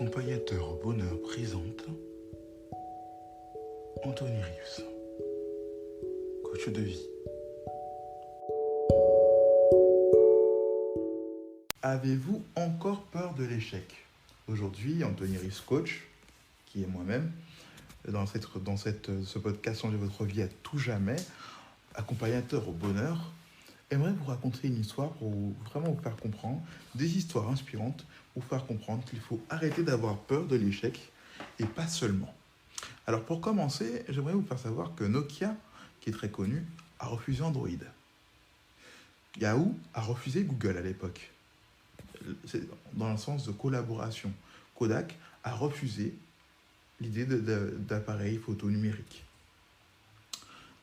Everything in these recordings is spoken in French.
Accompagnateur au bonheur présente Anthony Rives, coach de vie. Avez-vous encore peur de l'échec? Aujourd'hui, Anthony Rives, coach, qui est moi-même, dans ce podcast Changer votre vie à tout jamais, accompagnateur au bonheur, aimerais vous raconter une histoire pour vraiment vous faire comprendre, des histoires inspirantes pour vous faire comprendre qu'il faut arrêter d'avoir peur de l'échec et pas seulement. Alors pour commencer, j'aimerais vous faire savoir que Nokia, qui est très connu, a refusé Android. Yahoo a refusé Google à l'époque. C'est dans le sens de collaboration. Kodak a refusé l'idée d'appareils photo numériques.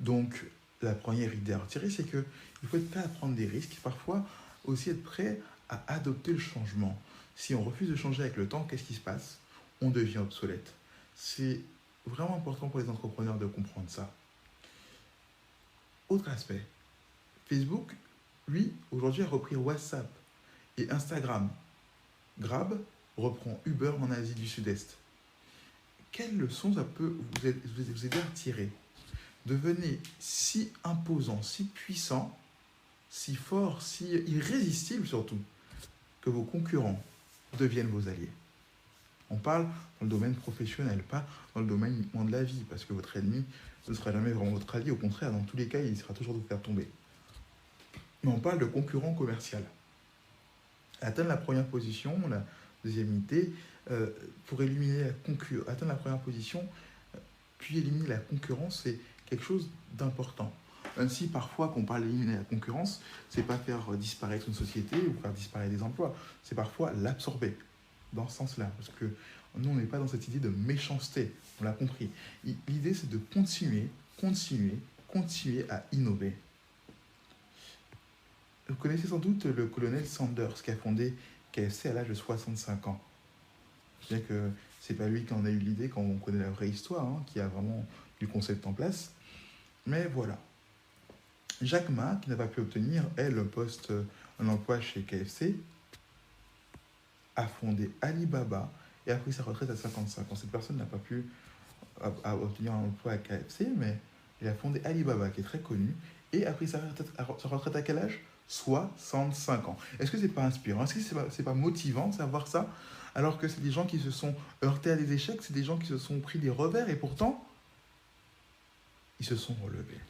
Donc, la première idée à retirer, c'est qu'il faut être prêt à prendre des risques, parfois aussi être prêt à adopter le changement. Si on refuse de changer avec le temps, qu'est-ce qui se passe? On devient obsolète. C'est vraiment important pour les entrepreneurs de comprendre ça. Autre aspect, Facebook, lui, aujourd'hui a repris WhatsApp et Instagram. Grab reprend Uber en Asie du Sud-Est. Quelle leçon ça peut vous aider à tirer? Devenez si imposant, si puissant, si fort, si irrésistible surtout, que vos concurrents deviennent vos alliés. On parle dans le domaine professionnel, pas dans le domaine uniquement de la vie, parce que votre ennemi ne sera jamais vraiment votre allié, au contraire, dans tous les cas, il sera toujours de vous faire tomber. Mais on parle de concurrent commercial. Atteindre la première position, la deuxième idée, pour éliminer atteindre la première position, puis éliminer la concurrence, c'est quelque chose d'important. Même si parfois, quand on parle d'éliminer la concurrence, c'est pas faire disparaître une société ou faire disparaître des emplois, c'est parfois l'absorber dans ce sens-là. Parce que nous, on n'est pas dans cette idée de méchanceté, on l'a compris. L'idée, c'est de continuer à innover. Vous connaissez sans doute le colonel Sanders qui a fondé KFC à l'âge de 65 ans. Bien que c'est pas lui qui en a eu l'idée quand on connaît la vraie histoire, qui a vraiment mis le concept en place. Mais voilà. Jack Ma, qui n'a pas pu obtenir, un emploi chez KFC, a fondé Alibaba et a pris sa retraite à 55 ans. Cette personne n'a pas pu obtenir un emploi à KFC, mais il a fondé Alibaba, qui est très connu, et a pris sa retraite à quel âge? 65 ans. Est-ce que c'est pas inspirant? Est-ce que c'est pas motivant de savoir ça? Alors que c'est des gens qui se sont heurtés à des échecs, c'est des gens qui se sont pris des revers, et pourtant, ils se sont relevés.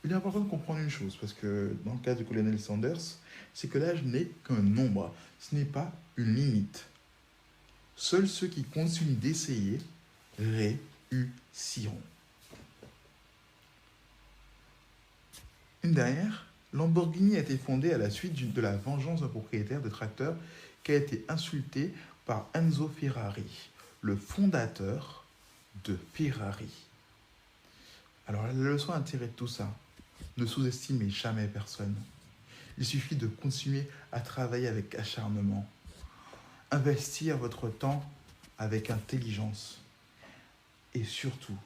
Il est important de comprendre une chose, parce que dans le cas du colonel Sanders, c'est que l'âge n'est qu'un nombre, ce n'est pas une limite. Seuls ceux qui continuent d'essayer réussiront. Une dernière, Lamborghini a été fondée à la suite de la vengeance d'un propriétaire de tracteur qui a été insulté par Enzo Ferrari, le fondateur de Ferrari. Alors la leçon à tirer de tout ça, ne sous-estimez jamais personne. Il suffit de continuer à travailler avec acharnement. Investir votre temps avec intelligence. Et surtout,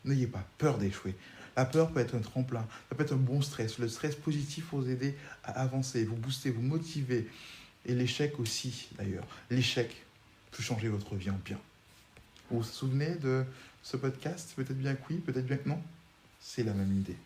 n'ayez pas peur d'échouer. La peur peut être un tremplin, ça peut être un bon stress. Le stress positif pour vous aider à avancer, vous booster, vous motiver. Et l'échec aussi, d'ailleurs. L'échec peut changer votre vie en bien. Vous vous souvenez de ce podcast? Peut-être bien que oui, peut-être bien que non. C'est la même idée.